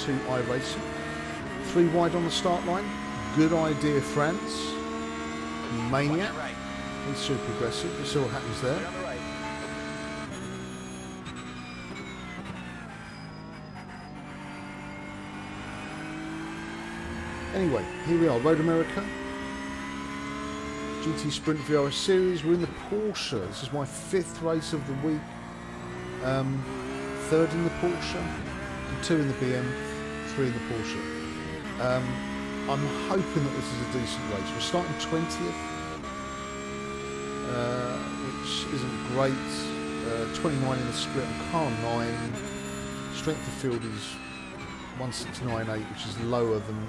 to iRacing. 3 wide on the start line. Good idea, France. Maniac. He's super aggressive. We'll see what happens there. Anyway, here we are, Road America. GT Sprint VRS Series. We're in the Porsche. This is my 5th race of the week. 3rd in the Porsche, 2 in the BM, 3 in the Porsche. I'm hoping that this is a decent race. We're starting 20th, which isn't great. 29 in the split, car 9. Strength of field is 169.8, which is lower than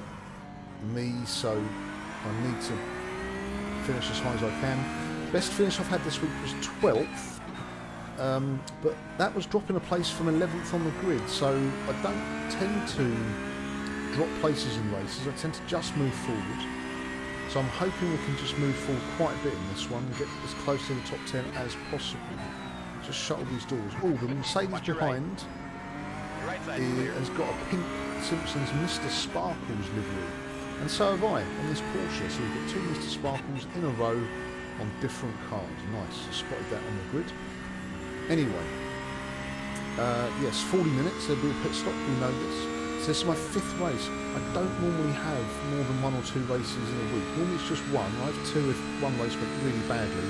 me, so I need to finish as high as I can. Best finish I've had this week was 12th. But that was dropping a place from 11th on the grid, so I don't tend to drop places in races. I tend to just move forward. So I'm hoping we can just move forward quite a bit in this one and get as close to the top 10 as possible. Just shuttle these doors. Oh, the Mercedes behind has got a pink Simpsons Mr. Sparkles livery. And so have I on this Porsche. So we've got 2 Mr. Sparkles in a row on different cars. Nice. I spotted that on the grid. Anyway, yes, 40 minutes, there'll be a pit stop, we know this. So this is my 5th race. I don't normally have more than 1 or 2 races in a week. Normally it's just 1. I have 2 if one race went really badly,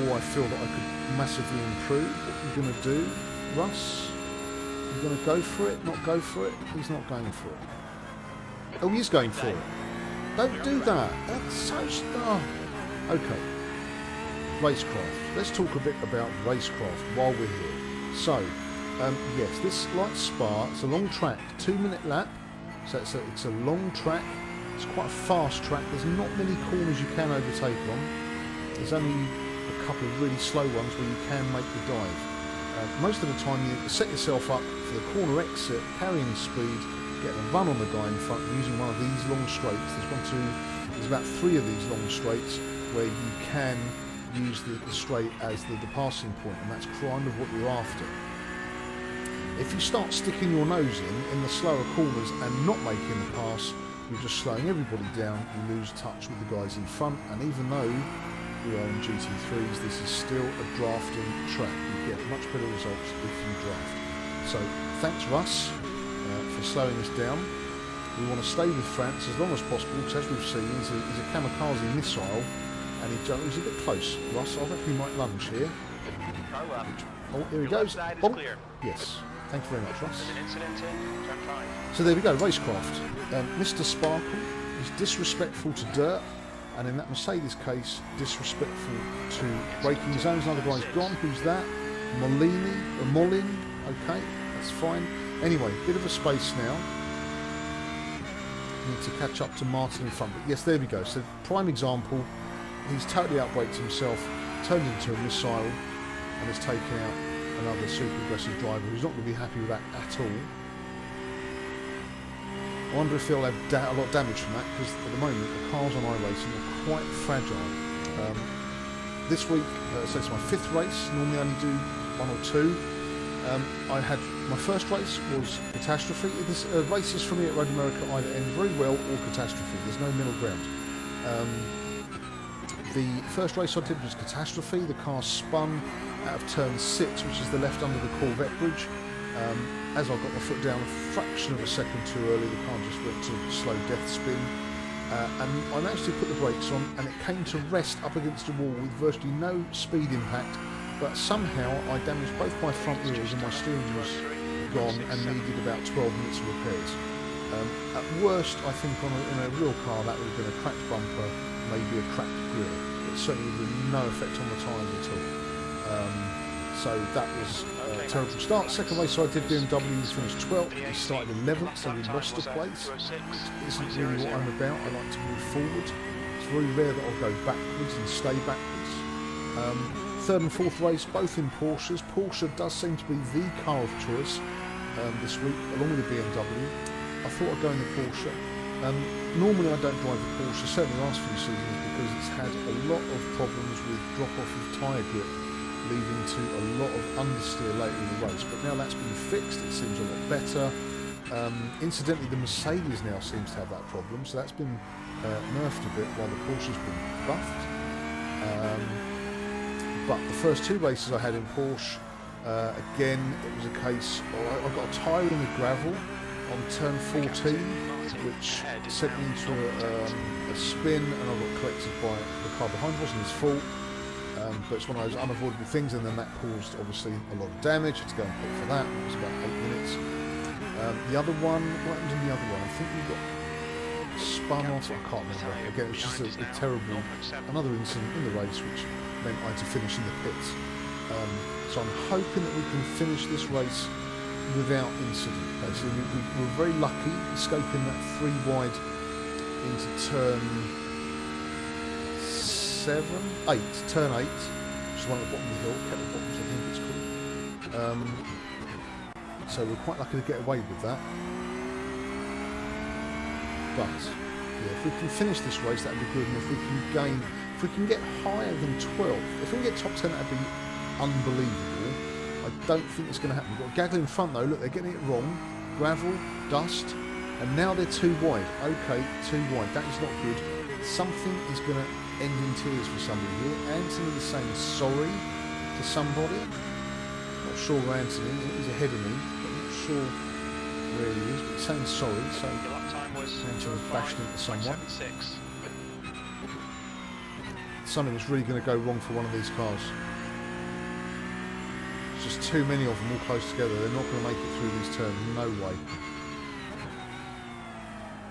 or I feel that I could massively improve. What are you going to do, Russ? You're going to go for it, not go for it? He's not going for it. Oh, he is going for it. Don't do that. That's so stuff. Okay. Racecraft. Let's talk a bit about racecraft while we're here. So, yes, this Lite Spa, it's a long track, 2-minute lap, so it's a long track, it's quite a fast track, there's not many corners you can overtake on, there's only a couple of really slow ones where you can make the dive. Most of the time you set yourself up for the corner exit, carrying speed, getting a run on the guy in front using one of these long straights. There's about 3 of these long straights where you can use the straight as the passing point, and that's kind of what you're after. If you start sticking your nose in the slower corners and not making the pass, you're just slowing everybody down, you lose touch with the guys in front, and even though we are in GT3s, this is still a drafting track. You get much better results if you draft. So thanks Russ for slowing us down. We want to stay with France as long as possible, because as we've seen, he's a kamikaze missile. And he's a bit close. Russ, I reckon he might lunge here. Oh, here he goes. Oh, yes. Thank you very much, Russ. So there we go, racecraft. Mr. Sparkle is disrespectful to dirt, and in that Mercedes case, disrespectful to braking zones. Another guy's gone. Who's that? Molin. Okay, that's fine. Anyway, bit of a space now. Need to catch up to Martin in front. But yes, there we go. So prime example. He's totally outbraked himself, turned into a missile, and has taken out another super aggressive driver who's not going to be happy with that at all. I wonder if he'll have a lot of damage from that, because at the moment the cars on iRacing are quite fragile. This week, so it's my 5th race. Normally I only do 1 or 2. I had my first race was catastrophe. Races for me at Road America either end very well or catastrophe. There's no middle ground. The first race I did was catastrophe. The car spun out of turn 6, which is the left under the Corvette bridge. As I got my foot down a fraction of a second too early, the car just went to slow death spin. And I managed to put the brakes on, and it came to rest up against a wall with virtually no speed impact. But somehow I damaged both my front wheels, and my steering was gone and needed about 12 minutes of repairs. At worst, I think in a real car that would have been a cracked bumper, maybe a cracked grille, but certainly with no effect on the tyres at all. So that was a terrible start. Second race I did BMW, we finished 12th, we started 11th, so we lost a place, which isn't really what I'm about. I like to move forward. It's very rare that I'll go backwards and stay backwards. Third and fourth race, both in Porsches. Porsche does seem to be the car of choice this week, along with the BMW. I thought I'd go in the Porsche. Normally I don't drive the Porsche, certainly the last few seasons, because it's had a lot of problems with drop-off of tyre grip, leading to a lot of understeer later in the race. But now that's been fixed, it seems a lot better. Incidentally, the Mercedes now seems to have that problem, so that's been nerfed a bit while the Porsche's been buffed. But the first 2 races I had in Porsche, again, it was a case, I got a tyre in the gravel on turn 14, which sent me into a spin, and I got collected by the car behind. It wasn't his fault, but it's one of those unavoidable things, and then that caused, obviously, a lot of damage. I had to go and pay for that. It was about 8 minutes. The other one, what happened in the other one? I think we got spun off, I can't remember. Again, it was just a terrible, another incident in the race, which meant I had to finish in the pits. So I'm hoping that we can finish this race without incident. Basically, we were very lucky escaping that 3 wide into turn 8, turn 8, which is one at the bottom of the hill, Kettle Bottoms I think it's called. So we're quite lucky to get away with that. But yeah, if we can finish this race, that'd be good. And if we can gain, if we can get higher than 12, if we can get top 10, that'd be unbelievable. I don't think it's going to happen. We've got a gaggle in front though. Look, they're getting it wrong. Gravel, dust, and now they're too wide. Okay, too wide. That is not good. Something is going to end in tears for somebody here. Anthony is saying sorry to somebody. Not sure where Anthony is. He's ahead of me. I'm not sure where he is, but he's saying sorry. So Anthony's bashed into someone. Something is really going to go wrong for one of these cars. There's just too many of them all close together. They're not going to make it through these turns. No way.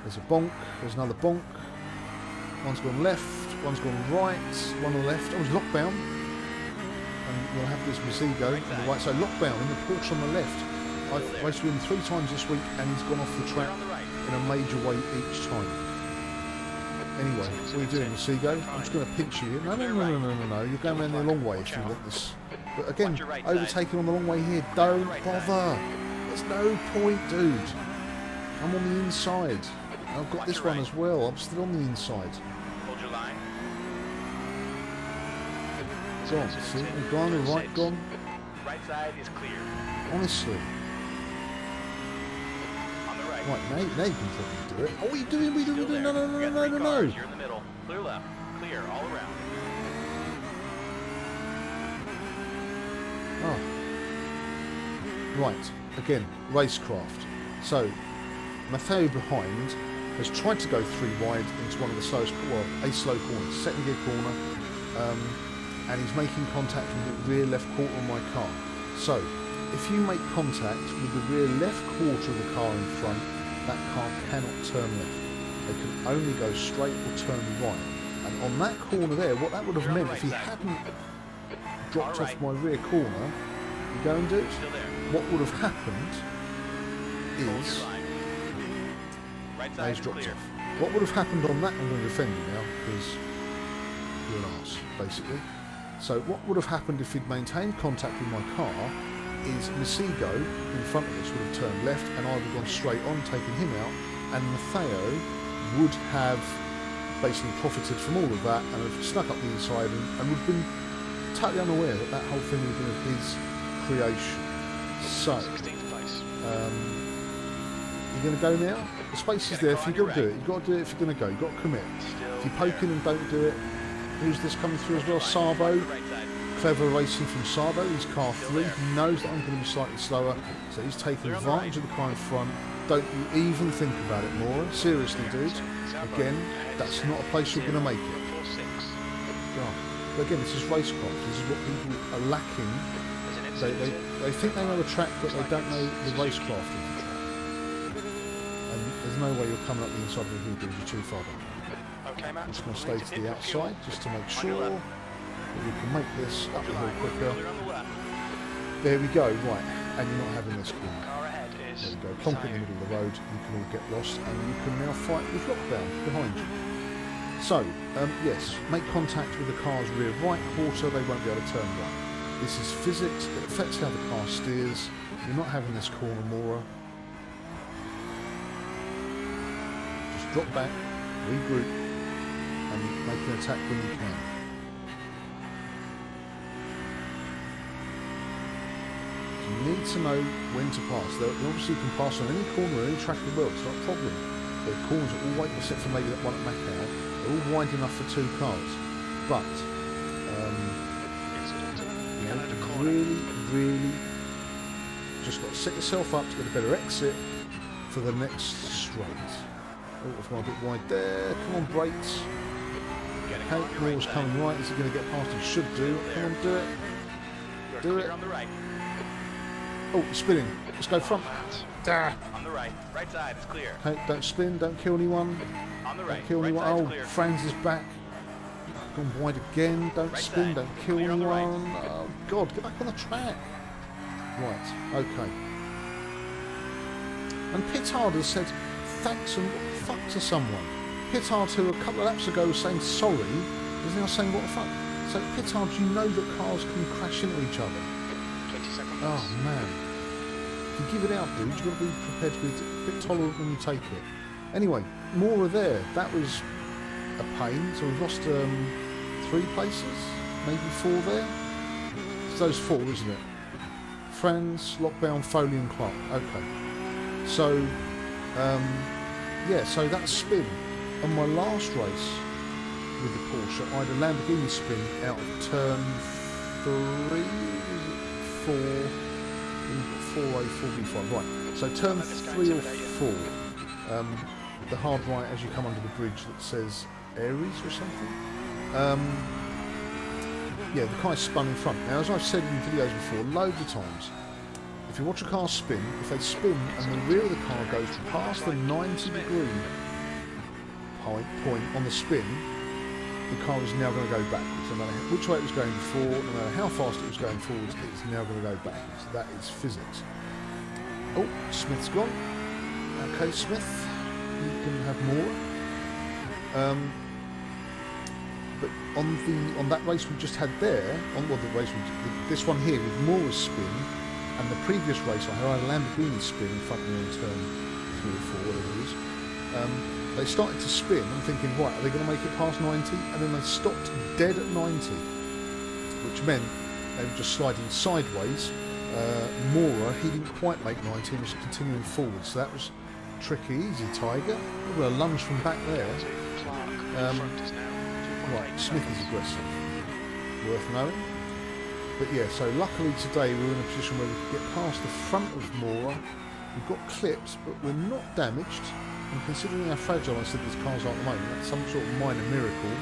There's a bonk. There's another bonk. One's gone left. One's gone right. One on the left. Oh, it's lockbound. And we'll have this Mazigo on the right. So lockbound in the Porsche on the left. I've raced with him 3 times this week, and he's gone off the track in a major way each time. Anyway, what are you doing, Seagate? I'm just going to pinch you. No. You're going around the long way if you want this. But again, overtaking on the long way here. Don't bother. There's no point, dude. I'm on the inside. I've got this one as well. I'm still on the inside. Hold your line. Gone. See, the guy on the right gone. Right side is clear. Honestly. Right, now you can probably do it. Oh, what are you doing? What are you doing? No. You're in the middle. Clear left. Clear all around. Oh. Right, again, racecraft. So, Matteo behind has tried to go 3 wide into one of the slowest, well, a slow corner, second gear corner, and he's making contact with the rear left quarter of my car. So, if you make contact with the rear left quarter of the car in front, that car cannot turn left. They can only go straight or turn right. And on that corner there, what that would have meant if he hadn't dropped off my rear corner, you go and do it. What would have happened is, he's dropped off. What would have happened on that, I'm going to defend you now, because you're an arse, basically. So what would have happened if he'd maintained contact with my car is Mazigo in front of us would have turned left, and I would have gone straight on, taking him out, and Matteo would have basically profited from all of that and have snuck up the inside and would have been totally unaware that that whole thing would have been of his creation. So, you're going to go now? The space is there if you're going to do it. You've got to do it if you're going to go. You've got to commit. If you're poking and don't do it, who's this coming through as well? Sabo. Clever racing from Sabo. He's car 3. He knows that I'm going to be slightly slower, so he's taking advantage of the car in front. Don't you even think about it, Maura. Seriously, dude. Again, that's not a place you're going to make it. God. But again, this is racecraft. This is what people are lacking. They think they know the track, but they don't know the racecraft of the track. And there's no way you're coming up the inside of the hill because you're too far down. I'm just going to stay to the outside just to make sure that we can make this up the hill quicker. There we go, right. And you're not having this corner. There we go. Plonk in the middle of the road. You can all get lost, and you can now fight with lockdown behind you. So, yes, make contact with the car's rear right quarter. They won't be able to turn right. This is physics. It affects how the car steers. You're not having this corner, Maura. Just drop back, regroup, and make an attack when you can. So You need to know when to pass. They obviously can pass on any corner, any track of the world. It's not a problem. The corners are all wide, except for maybe that one at Macau. They're all wide enough for 2 cars. But you know, really, just got to set yourself up to get a better exit for the next straight. Oh, I've gone a bit wide there. Come on, brakes. Okay, Moore's coming right. Is he going to get past? He should do. Come on, do it. Do it. On the right. Oh, spinning. Let's go front. On the right. Right side is clear. Okay, don't spin. Don't kill anyone. On the right. Don't kill Right anyone. side's Oh, clear. Franz is back. Gone wide again. Don't Right spin. side. Don't kill Clear on anyone. the right. Oh, God. Get back on the track. Right. Okay. And Pittard has said thanks and what the fuck to someone. Pittard, who a couple of laps ago was saying sorry, is now saying what the fuck. So Pittard, you know that cars can crash into each other. 20 seconds. Oh man. If you give it out, dude, you've got to be prepared to be a bit tolerant when you take it. Anyway, Mora there. That was a pain. So we've lost 3 places, maybe 4 there. It's those 4, isn't it? Franz, Lockbound, Foley and Clark. Okay. So, yeah, so that's spin. On my last race with the Porsche, I had a Lamborghini spin out of turn 3, 4, 4A, 4B5. Right, so turn 3 or 4, the hard right as you come under the bridge that says Aries or something. Yeah, the car spun in front. Now, as I've said in videos before, loads of times, if you watch a car spin, if they spin and the rear of the car goes past the 90-degree point on the spin, the car is now going to go backwards. No matter which way it was going before, no matter how fast it was going forwards, it's now going to go backwards. That is physics. Oh, Smith's gone. Okay, Smith, you can have more. But on that race we just had there, this one here with Mora's spin, and the previous race I had a Lamborghini spin in front of me on turn 3 or 4, whatever it is. They started to spin. I'm thinking, right, are they going to make it past 90? And then they stopped dead at 90, which meant they were just sliding sideways. Mora, he didn't quite make 90 and was continuing forward, so that was tricky. Easy, Tiger. Well, a lunge from back there. Right, Smith is aggressive. Worth knowing. But yeah, so luckily today we were in a position where we could get past the front of Mora. We've got clips, but we're not damaged. And considering how fragile I said these cars are at the moment, that's some sort of minor miracle.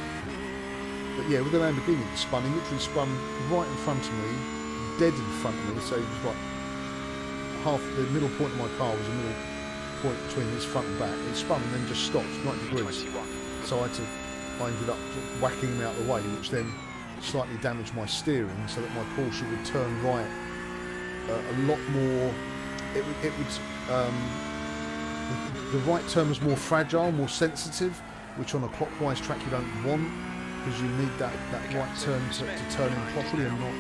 But yeah, with the Lamborghini it spun, he literally spun right in front of me, dead in front of me, so it was like the middle point of my car was a middle point between his front and back. It spun and then just stopped 90 degrees. So I ended up sort of whacking him out of the way, which then slightly damaged my steering, so that my Porsche would turn right a lot more. The right turn was more fragile, more sensitive, which on a clockwise track you don't want, because you need that right turn to turn in properly and not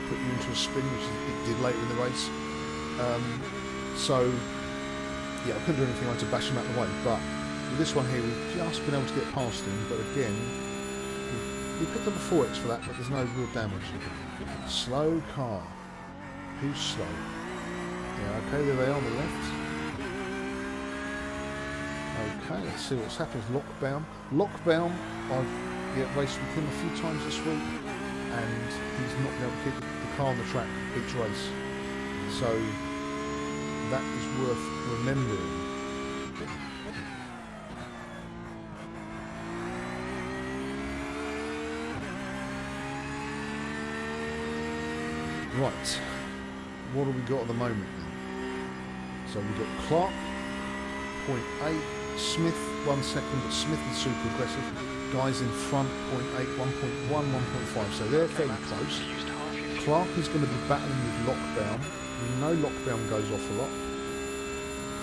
put you into a spin, which it did later in the race. So yeah, I couldn't do anything. I had to bash him out of the way. But with this one here, we've just been able to get past him. But again, we picked up a 4X for that, but there's no real damage. Slow car. Who's slow? Yeah, okay, there they are on the left. Okay, let's see what's happened with Lockbaum, I've raced with him a few times this week, and he's not been able to keep the car on the track each race. So that is worth remembering. Right, what have we got at the moment then? So we've got Clark, 0.8, Smith 1 second, but Smith is super aggressive. Guys in front, 0.8, 1.1, 1.5, so they're fairly close. Clark is going to be battling with Lockdown. We know Lockdown goes off a lot.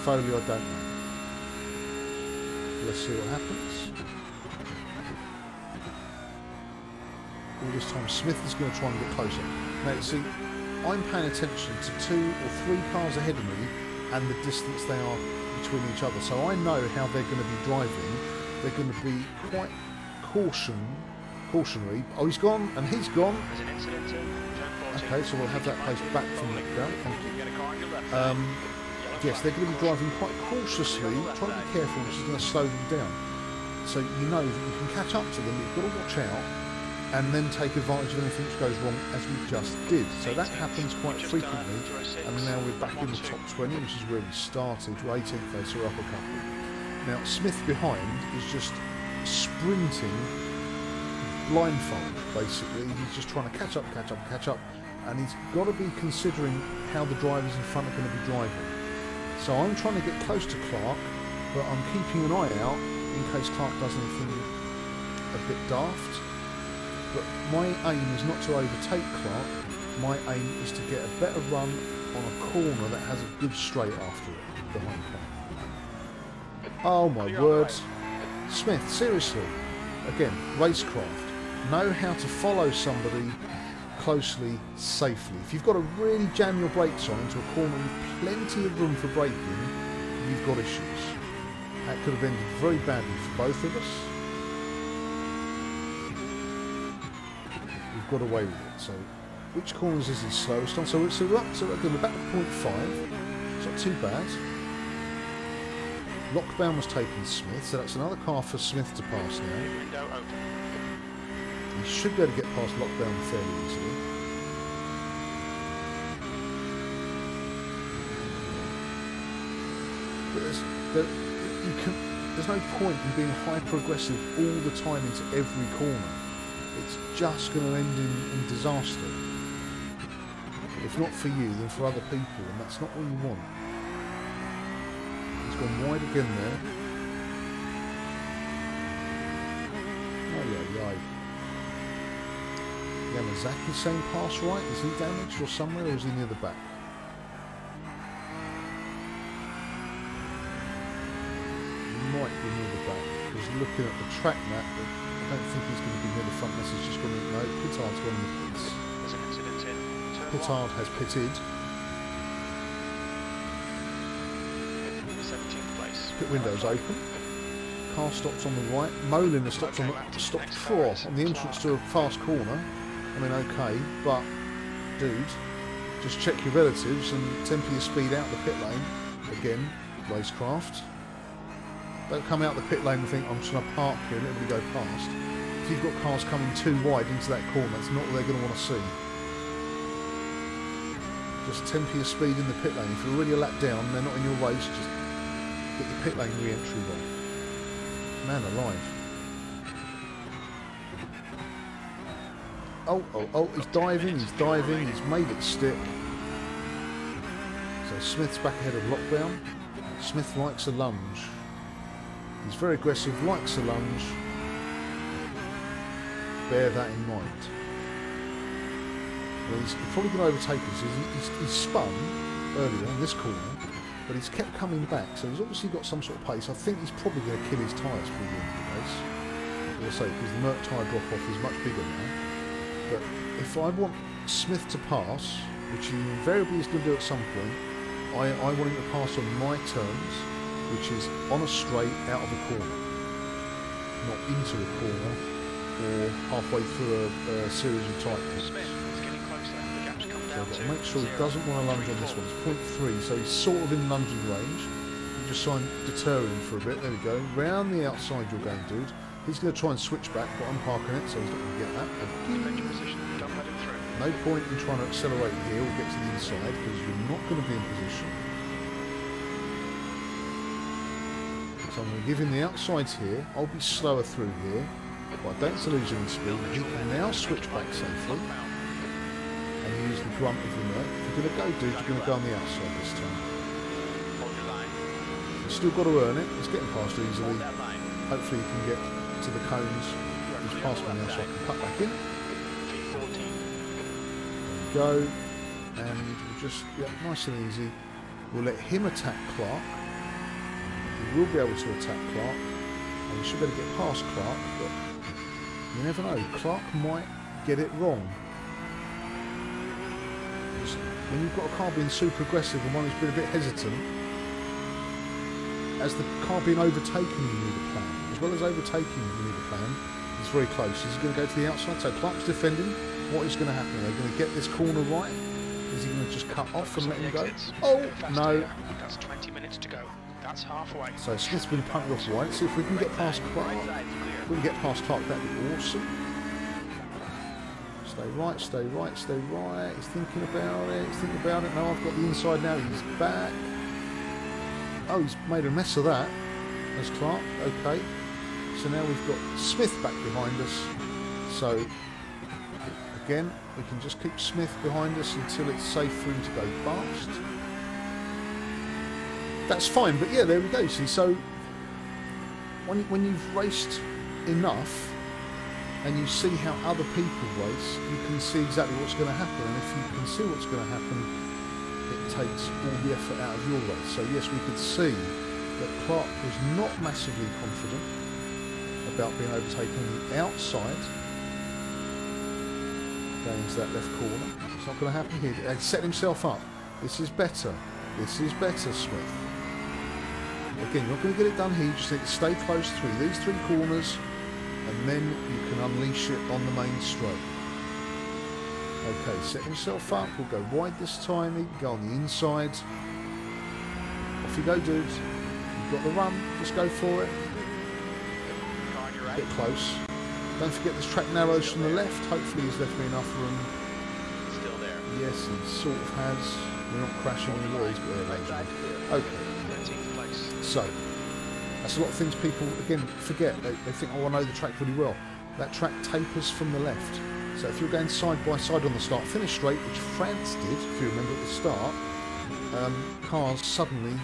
Foley, I don't know. Let's see what happens. All this time, Smith is going to try and get closer. Now, see, I'm paying attention to 2 or 3 cars ahead of me and the distance they are between each other, so I know how they're going to be driving. They're going to be quite cautionary. Oh, he's gone, and he's gone. There's an incident in turn 4 Okay, so we'll have that place back from lockdown. Thank you. Get a car on your left. Yes, they're going to be driving quite cautiously, trying to be careful, which is going to slow them down. So you know that you can catch up to them, you've got to watch out, and then take advantage of anything which goes wrong, as we just did. So that happens quite frequently, and now we're back in the top 20, which is where we started. We're 18th place, so we're up a couple. Now, Smith behind is just sprinting blindfold, basically. He's just trying to catch up, and he's got to be considering how the drivers in front are going to be driving. So I'm trying to get close to Clark, but I'm keeping an eye out in case Clark does anything a bit daft. But my aim is not to overtake Clark. My aim is to get a better run on a corner that has a good straight after it behind Clark. Oh my word. Smith, seriously. Again, racecraft. Know how to follow somebody closely, safely. If you've got to really jam your brakes on into a corner with plenty of room for braking, you've got issues. That could have ended very badly for both of us. We've got away with it. So, which corners is he slowest on? So we're up. So we're back to 0.5. It's not too bad. Lockdown was taking Smith, so that's another car for Smith to pass now. Window open. He should be able to get past lockdown fairly easily. But there's no point in being hyper-aggressive all the time into every corner. It's just going to end in disaster. If not for you, then for other people, and that's not what you want. He's gone wide again there. Ay. Yamazaki's saying pass right. Is he damaged or somewhere, or is he near the back? He might be near the back, because looking at the track map, I don't think he's going to be near the front. This is just going to no. Pittard's gone in the pits. There's an incident in. Pittard has pitted. 17th place. Pit window's open. Car stops on the right. Molin has stopped on the entrance to a fast corner. I mean, okay, but dude, just check your relatives and temper your speed out the pit lane. Again, racecraft. Don't come out the pit lane and think I'm just going to park here and let everybody go past. If you've got cars coming too wide into that corner, that's not what they're going to want to see. Just temper your speed in the pit lane. If you're already a lap down and they're not in your race, just get the pit lane re-entry right. Man alive. Oh, he's diving, he's made it stick. So Smith's back ahead of lockdown. Smith likes a lunge. He's very aggressive, likes a lunge. Bear that in mind. Well, he's probably going to overtake us. He's spun earlier in this corner, but he's kept coming back, so he's obviously got some sort of pace. I think he's probably going to kill his tyres for the end of the race. As I say, because the Merc tyre drop-off is much bigger now. But if I want Smith to pass, which he invariably is going to do at some point, I want him to pass on my terms, which is on a straight out of a corner, not into a corner or halfway through a series of tight corners. Smith is getting closer. The gap's come So down I've got to to make sure he doesn't want to lunge on this one. It's 0.3, so he's sort of in lunging range. You just try and deter him for a bit. There we go. Round the outside you're going, dude. He's going to try and switch back, but I'm parking it, so he's not going to get that. defend your position. Don't let him through. No point in trying to accelerate here or get to the inside, because you're not going to be in position. So I'm going to give him the outsides here. I'll be slower through here, but I don't lose any speed. He can now switch back safely and use the grunt of the Merc. If you're going to go, dude, you're going to go on the outside this time. Hold your line. You've still got to earn it. It's getting past easily. Hold that line. Hopefully you can get to the cones. He's past me now, so I can cut back in. V14. There we go. And we'll just, nice and easy. We'll let him attack Clark. He will be able to attack Clark. And we should be able to get past Clark, but you never know. Clark might get it wrong. Just when you've got a car being super aggressive and one who's been a bit hesitant, as the car being overtaken, you need a plan. As well as overtaking, you need a plan. He's very close. He's going to go to the outside. So Clark's defending. What is going to happen? Are they going to get this corner right? Is he going to just cut off and let him go? Exits. Oh, Faster no. here. That's 20 minutes to go. That's halfway. So Smith's been punted off wide. See if we can get past Clark. Right side's clear. If we can get past Clark, that'd be awesome. Stay right, stay right, stay right. He's thinking about it, he's thinking about it. No, I've got the inside now. He's back. Oh, he's made a mess of that. There's Clark. Okay. So now we've got Smith back behind us. So, again, we can just keep Smith behind us until it's safe for him to go past. That's fine, but yeah, there we go. See, so when you've raced enough and you see how other people race, you can see exactly what's going to happen. And if you can see what's going to happen, it takes all the effort out of your race. So yes, we could see that Clark was not massively confident about being overtaken on the outside. Going into that left corner. It's not going to happen here. He's set himself up. This is better. This is better, Smith. Again, you're not going to get it done here. You just need to stay close through these three corners, and then you can unleash it on the main straight. Okay, set himself up. We'll go wide this time. He can go on the inside. Off you go, dude. You've got the run. Just go for it. Car on your right. Bit close. Don't forget this track narrows from the left. Hopefully he's left me enough room. Still there. Yes, he sort of has. We're not crashing on the walls, but there Right goes. side's clear. Okay, 13th place. so that's a lot of things people, again, forget. They think, oh, I know the track really well. That track tapers from the left. So if you're going side by side on the start, finish straight, which France did, if you remember at the start, cars suddenly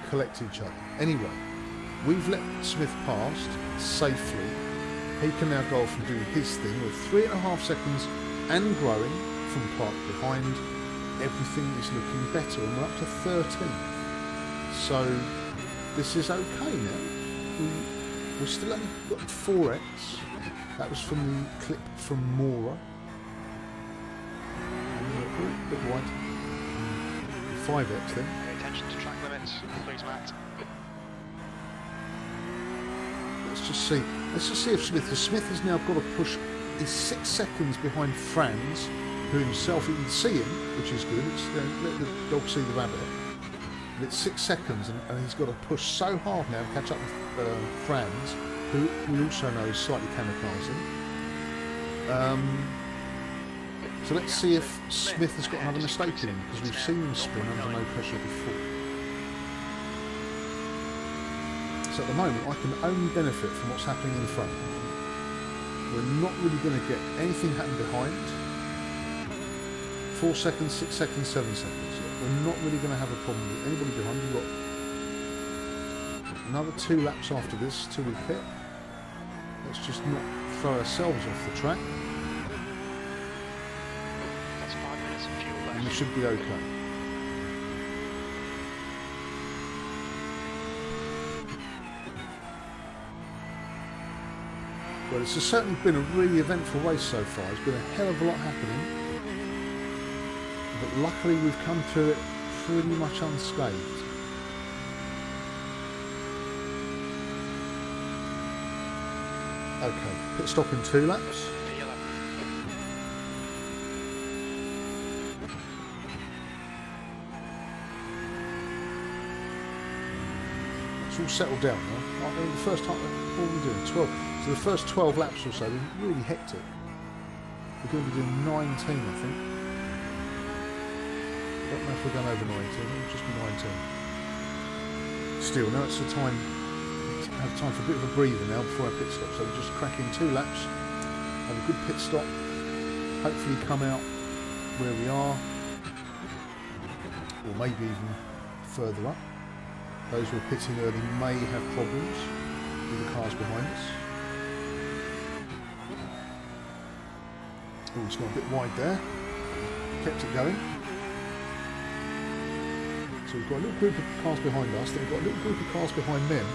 collect each other. Anyway, we've let Smith past safely. He can now go off and do his thing with 3.5 seconds and growing from Clark behind. Everything is looking better, and we're up to 13. So this is okay now. We've still only got 4x. That was from the clip from Mora. A bit wide. 5x then. Pay attention to track limits, please, Matt. Let's just see. Let's just see if Smith has now got to push. He's 6 seconds behind Franz, who himself, you can see him, which is good. It's, let the dog see the rabbit. But it's 6 seconds, and he's got to push so hard now to catch up with Franz, who we also know is slightly kamikazing. So let's see if Smith has got another mistake in him, because we've seen him spin under no pressure before. So at the moment, I can only benefit from what's happening in front. We're not really going to get anything happen behind. 4 seconds, 6 seconds, 7 seconds. Yeah. We're not really going to have a problem with anybody behind. We've got another 2 laps after this till we pit. Let's just not throw ourselves off the track. That's 5 minutes of fuel left. And we should be okay. Well, it's certainly been a really eventful race so far. There's been a hell of a lot happening. But luckily we've come through it pretty much unscathed. Okay, pit stop in 2 laps. Yellow. It's all settled down now. I mean, the first time, what are we doing? 12. So the first 12 laps or so were really hectic. We're going to be doing 19, I think. I don't know if we're going over 19. It'll just be 19. Still, now it's the time to have time for a bit of a breather now before our pit stop. So we'll just crack in 2 laps, have a good pit stop, hopefully come out where we are, or maybe even further up. Those who are pitting early may have problems with the cars behind us. Oh, it's gone a bit wide there. Kept it going. So we've got a little group of cars behind us, then we've got a little group of cars behind them.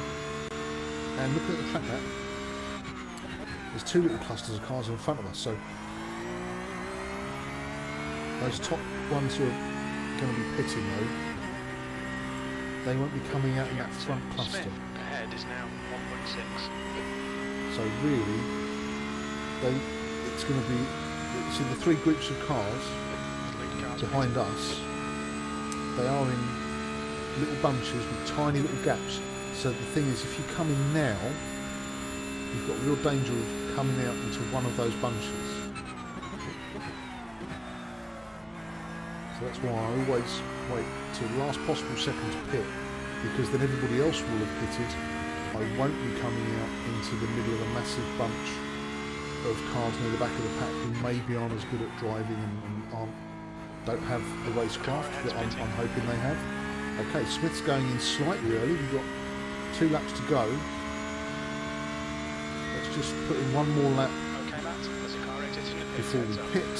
And looking at the track map, there's 2 little clusters of cars in front of us. So those top ones who are going to be pitting though, they won't be coming out in that front cluster. Smith ahead is now 1.6. So really, it's going to be see the three groups of cars Lead cars behind us, they are in little bunches with tiny little gaps. So the thing is, if you come in now, you've got real danger of coming out into one of those bunches. So that's why I always wait till the last possible second to pit, because then everybody else will have pitted. I won't be coming out into the middle of a massive bunch of cars near the back of the pack who maybe aren't as good at driving and don't have the racecraft that I'm hoping they have. Okay, Smith's going in slightly early. We've got 2 laps to go. Let's just put in one more lap Okay, Matt, there's a car exiting the pit. before we pit.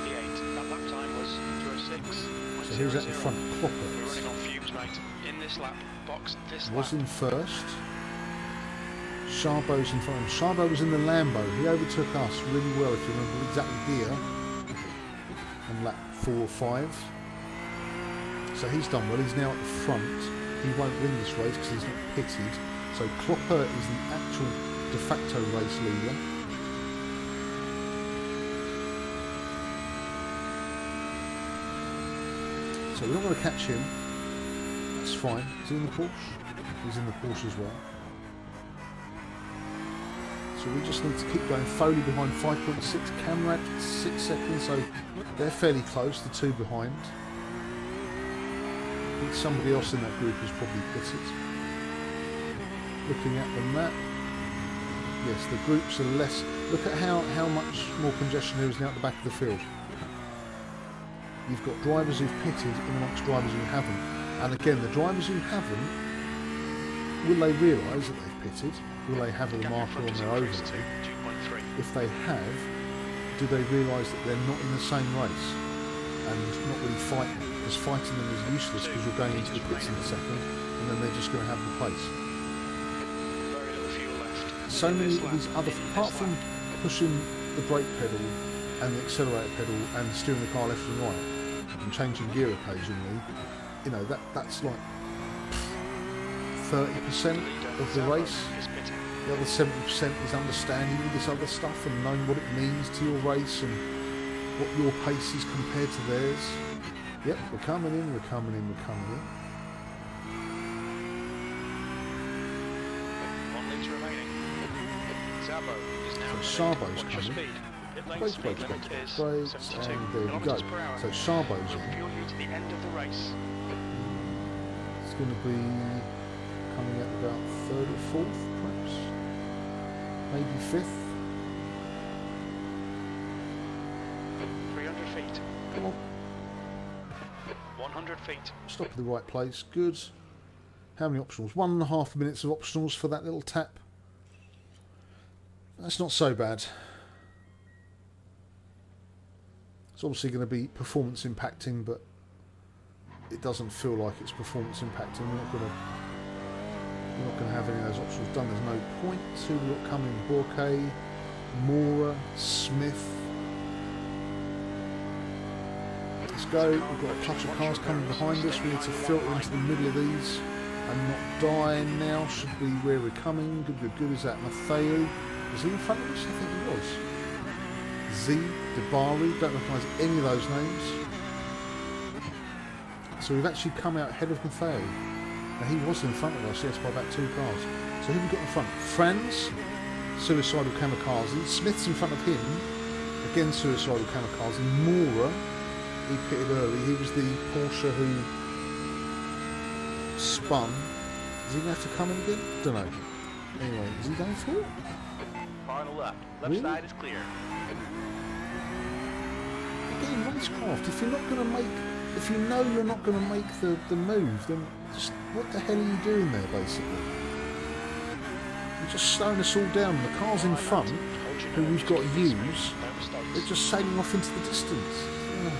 P8, that lap time was 06. So who's at the front? We're Clopper running on fumes, mate. In this lap, box this was lap. in first. Charbot's in front of him. Charbot was in the Lambo. He overtook us really well, if you remember, exactly here on lap 4 or 5. So he's done well. He's now at the front. He won't win this race because he's not pitted. So Clopper is the actual de facto race leader. So we're not going to catch him. That's fine. Is he in the Porsche? He's in the Porsche as well. So we just need to keep going. Foley behind 5.6, Camrad 6 seconds, so they're fairly close, the 2 behind. I think somebody else in that group has probably pitted. Looking at the map, yes, the groups are less. Look at how much more congestion there is now at the back of the field. You've got drivers who've pitted in amongst drivers who haven't. And again, the drivers who haven't, will they realise that they've pitted? Will they have a marker on their overlay? If they have, do they realise that they're not in the same race and not really fighting? Because fighting them is useless because you're going into the pits in a second and then they're just going to have the place. Very little fuel left. So many of these other, apart from pushing the brake pedal and the accelerator pedal and steering the car left and right and changing gear occasionally, you know, that's like 30% of the race. The other 70% is understanding all this other stuff and knowing what it means to your race and what your pace is compared to theirs. Yep, we're coming in, we're coming in, we're coming in. 1 litre remaining. Zabo is now So Charbo's What's your coming. speed? Brakes, brakes, brakes, brakes, and there we go. So Charbo's in. Fuel you to the end of the race. It's going to be coming at about 3rd or 4th, perhaps. Maybe 5th. 300 feet. Come on. 100 feet. Stop at the right place. Good. How many optionals? 1.5 minutes of optionals for that little tap. That's not so bad. It's obviously going to be performance impacting, but it doesn't feel like it's performance impacting. We're not going to have any of those options done. There's no point. 2 look coming. Bourque, Mora, Smith. Let's go. We've got a clutch of cars coming behind us. We need to filter into the middle of these and not die now. Should be where we're coming. Good, good, good. Is that Matteo? Was he in front of us? I think he was. Z, Debari, don't recognise any of those names. So we've actually come out ahead of Matteo. Now he was in front of us, yes, by about 2 cars. So who have we got in front? Franz, Suicidal Kamikaze. Smith's in front of him. Again, Suicidal Kamikaze. Mora, he pitted early. He was the Porsche who spun. Is he going to have to come in again? Don't know. Anyway, is he going for it? Car on the left. Left Really? side is clear. Again, racecraft, if you're not going to make, if you know you're not going to make the move, then just what the hell are you doing there, basically? You're just slowing us all down. The cars in front, who we've got to use, they're just sailing off into the distance. Oh, man.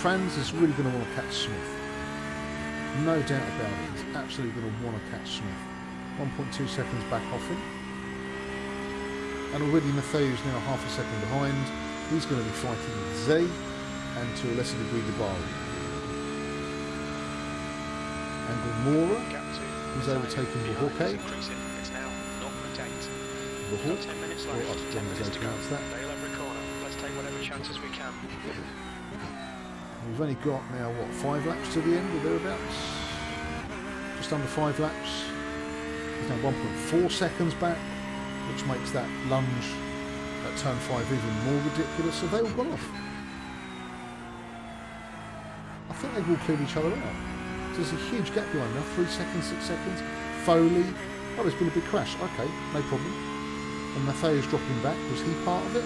Franz is really going to want to catch Smith. No doubt about it. He's absolutely going to want to catch Smith. 1.2 seconds back off him. And already Matteu's now half a second behind. He's going to be fighting with Zay and to a lesser degree Debari. Anglemora Gap to is overtaking Bahawke. increasing. It's now 0.8. Bahawk, 10 minutes or left. 10 minutes to go. pronounce that. Dale every corner. Let's take whatever chances we can. We've only got now, what, 5 laps to the end or thereabouts? Just under 5 laps. He's now 1.4 seconds back, which makes that lunge at turn 5 even more ridiculous. So they all gone off. I think they've all cleared each other out. There's a huge gap behind now, 3 seconds, 6 seconds. Foley, oh, there's been a big crash. Okay, no problem. And Matthias dropping back. Was he part of it?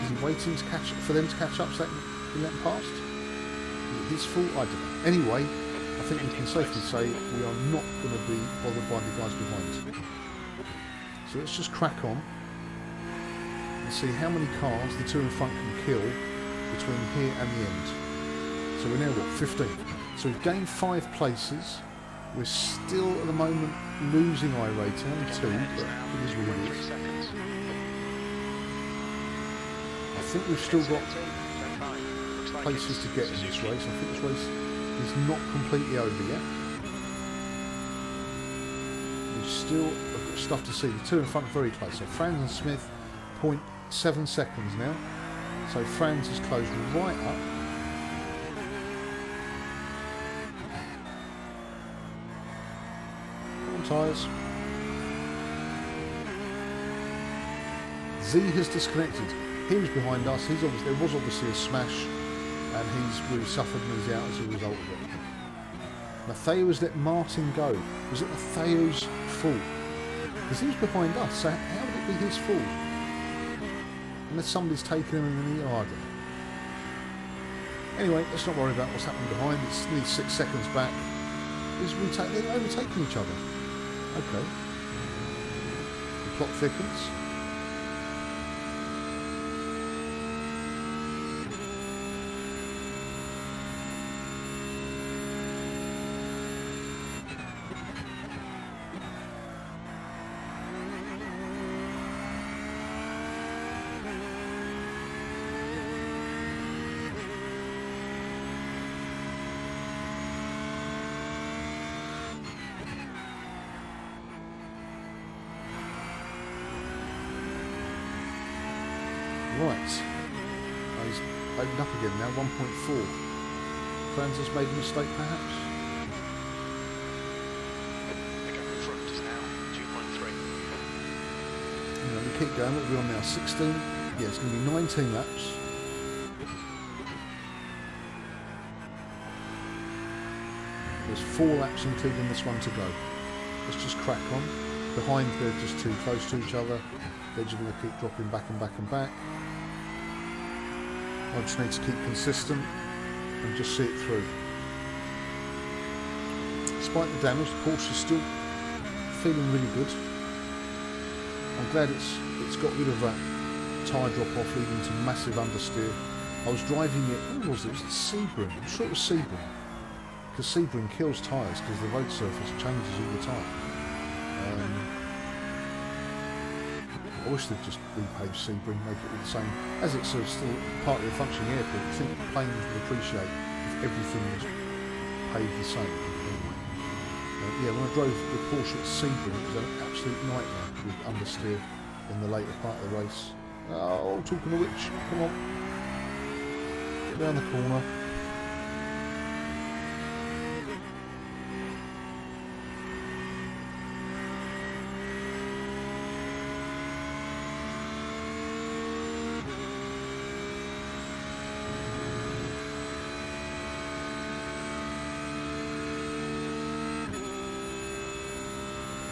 Is he waiting to catch for them to catch up so they can let him past? Is it his fault? I don't know. Anyway, I think we can safely say we are not going to be bothered by the guys behind. So let's just crack on and see how many cars the two in front can kill between here and the end. So we're now what, 15. So we've gained 5 places. We're still at the moment losing iRacing, only 2, but it is what it is. I think we've still got places to get in this race. I think this race is not completely over yet. We've still got stuff to see. The two in front are very close. So Franz and Smith, 0.7 seconds now. So Franz is closed right up. Tyres. Z has disconnected. He was behind us. There was obviously a smash, and he's really suffered and he's out as a result of it. Matteo has let Martin go. Was it Matteo's fault? Because he was behind us, so how would it be his fault? Unless somebody's taken him in the yard. Anyway, let's not worry about what's happening behind. It's nearly 6 seconds back. They're overtaking each other. Okay. The plot thickens. Right. He's opened up again now, 1.4. Franz has made a mistake perhaps? The gap in front is now 2.3. You know, we keep going. What are we on now? 16? Yeah, it's going to be 19 laps. There's 4 laps including this one to go. Let's just crack on. Behind, they're just too close to each other. They're just going to keep dropping back and back and back. I just need to keep consistent and just see it through. Despite the damage, the Porsche is still feeling really good. I'm glad it's got rid of that tyre drop off leading to massive understeer. I was driving it, who was it? Was it Sebring? I'm sure it was Sebring. Because Sebring kills tyres because the road surface changes all the time. I wish they'd just repave Sebring, make it all the same. As it's still partly a functioning airport, I think planes would appreciate if everything was paved the same. Yeah, when I drove the Porsche at Sebring, it was an absolute nightmare with understeer in the later part of the race. Oh, talking of which, come on. Get round the corner.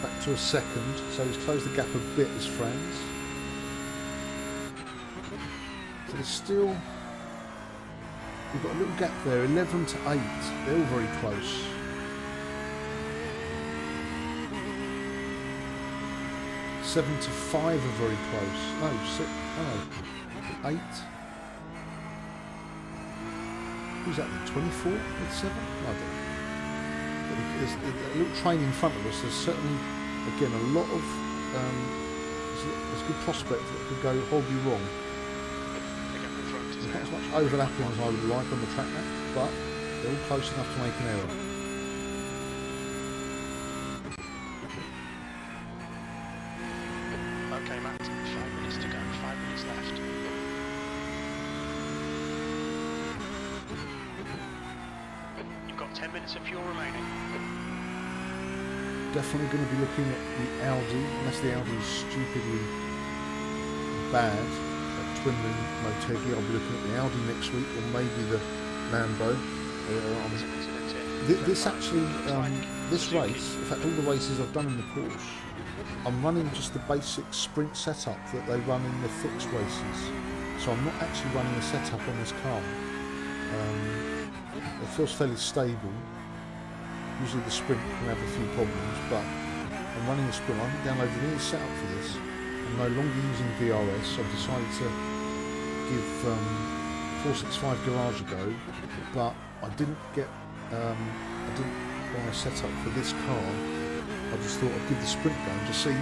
Back to a second, so he's closed the gap a bit as Franz. So there's still, we've got a little gap there, 11 to 8, they're all very close. Seven to 5 are very close. No, 6, oh, 8. Who's that then? 24 with 7? I don't know. There's a little train in front of us. There's certainly, again, a lot of there's a good prospect that it could go horribly wrong. There's not as much overlapping as I would like on the track map, but they're all close enough to make an error. 10 minutes of fuel remaining. Definitely going to be looking at the Audi, unless the Audi is stupidly bad at twin-wing Motegi. I'll be looking at the Audi next week, or maybe the Lambo. This actually, this race, in fact all the races I've done in the Porsche, I'm running just the basic sprint setup that they run in the fixed races. So I'm not actually running a setup on this car. It feels fairly stable. Usually the sprint can have a few problems, but I'm running a sprint. I haven't downloaded any setup for this. I'm no longer using VRS. I've decided to give 465 Garage a go, but I didn't buy a setup for this car. I just thought I'd give the sprint go and just see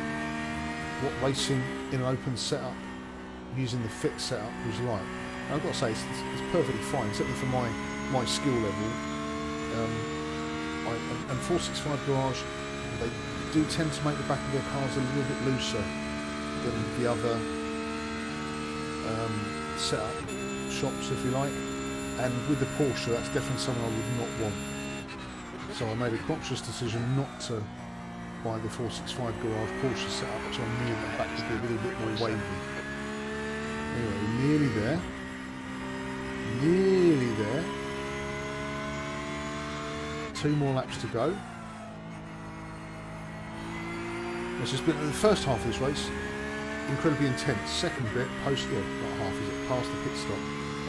what racing in an open setup using the fixed setup was like. And I've got to say it's perfectly fine, certainly for my skill level. And 465 Garage, they do tend to make the back of their cars a little bit looser than the other setup shops, if you like. And with the Porsche, that's definitely something I would not want. So I made a conscious decision not to buy the 465 Garage Porsche setup, which I knew that back to be a little bit more wavy. Anyway, we're nearly there. Nearly there. 2 more laps to go. It's just been the first half of this race incredibly intense. Second bit, not half, is it? Past the pit stop.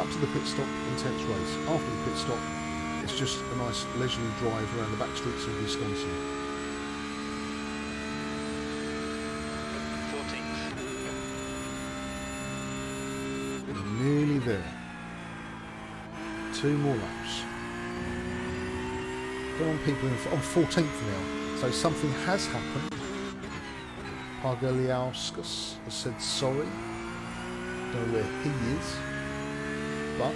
Up to the pit stop, intense race. After the pit stop, it's just a nice leisurely drive around the back streets of Wisconsin. 14th. Nearly there. 2 more laps. Come on, people, I'm 14th now, so something has happened. Pargaliauskas has said sorry. Don't know where he is, but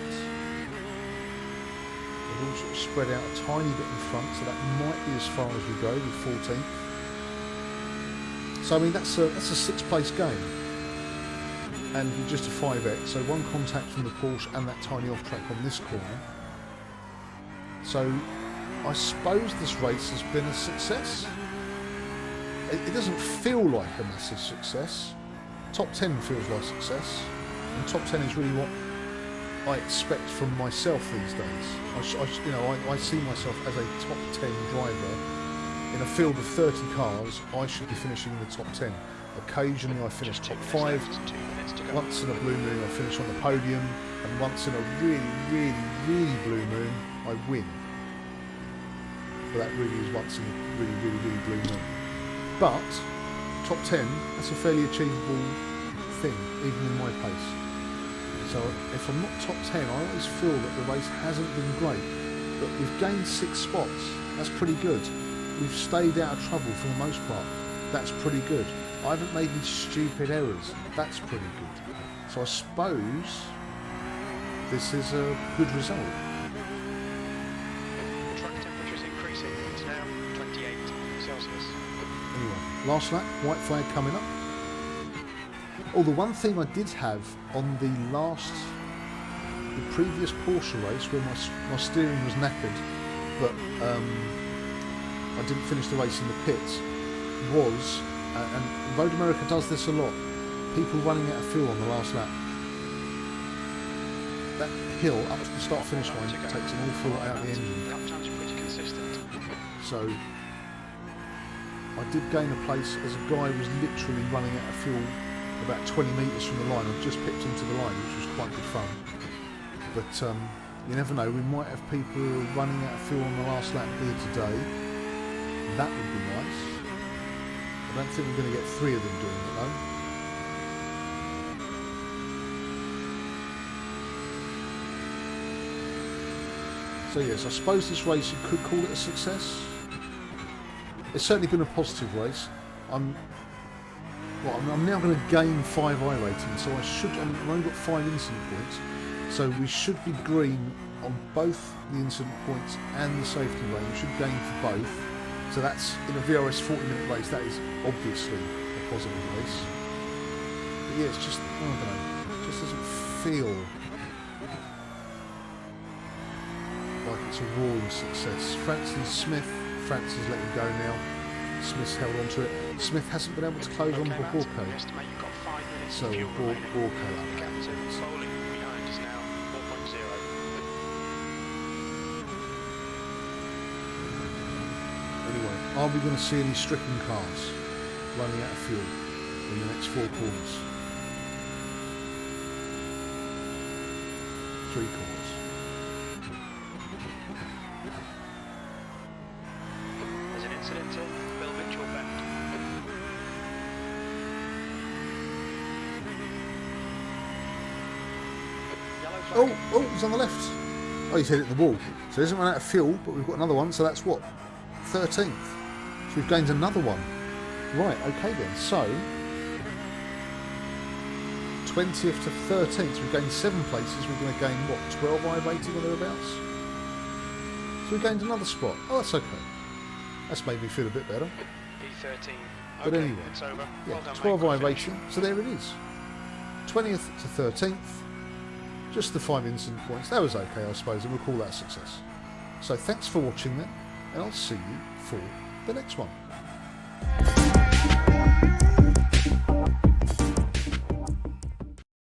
we've all sort of spread out a tiny bit in front, so that might be as far as we go with 14th. So I mean that's a 6th place game, and with just a 5x. So 1 contact from the Porsche and that tiny off track on this corner. So I suppose this race has been a success. It doesn't feel like a massive success. Top 10 feels like success, and top 10 is really what I expect from myself these days. I see myself as a top 10 driver. In a field of 30 cars, I should be finishing in the top 10. Occasionally I finish top 5. Once in a blue moon I finish on the podium, and once in a really, really, really blue moon I win. But that really is once in a really, really, really blue moon. But top 10, that's a fairly achievable thing, even in my pace. So if I'm not top 10, I always feel that the race hasn't been great. But we've gained 6 spots, that's pretty good. We've stayed out of trouble for the most part, that's pretty good. I haven't made any stupid errors, that's pretty good. So I suppose this is a good result. Anyway, last lap, white flag coming up. Oh, the one thing I did have on the previous Porsche race, where my steering was knackered, but I didn't finish the race in the pits, was, and Road America does this a lot, people running out of fuel on the last lap. That hill up to the start-finish line takes an awful lot out of the engine. So I did gain a place as a guy was literally running out of fuel about 20 metres from the line. I just pipped into the line, which was quite good fun. But you never know, we might have people who are running out of fuel on the last lap here today. That would be nice. I don't think we're going to get 3 of them doing it though. So yes, I suppose this race you could call it a success. It's certainly been a positive race. I'm now going to gain 5 iRatings, so I've only got 5 incident points, so we should be green on both the incident points and the safety rating. We should gain for both. So that's, in a VRS 40-minute race, that is obviously a positive race. But yeah, it's just, I don't know, it just doesn't feel like it's That's a roaring success. Francis Smith. Francis let him go now. Smith's held on to it. Smith hasn't been able to close on Okay, Matt, Borco. we estimate you've got 5 minutes So of fuel remaining. Borco. The gap to bowling behind is now 4.0. Anyway, are we going to see any stricken cars running out of fuel in the next 4 corners? 3 corners. There's an incident in Belvitual Bend. Yellow flag. Oh, he's on the left. Oh, he's hit it at the wall. So he hasn't run out of fuel, but we've got another one, so that's what? 13th. So we've gained another one. Right, okay then. So 20th to 13th, so we've gained 7 places. We're going to gain, what, 12 iRating or thereabouts? So we gained another spot. Oh, that's okay. That's made me feel a bit better. P13. But Okay, anyway, it's over. yeah, Well done, 12 mate. Good finish. iRating. So there it is. 20th to 13th. Just the 5 incident points. That was okay, I suppose, and we'll call that a success. So thanks for watching then, and I'll see you for the next one.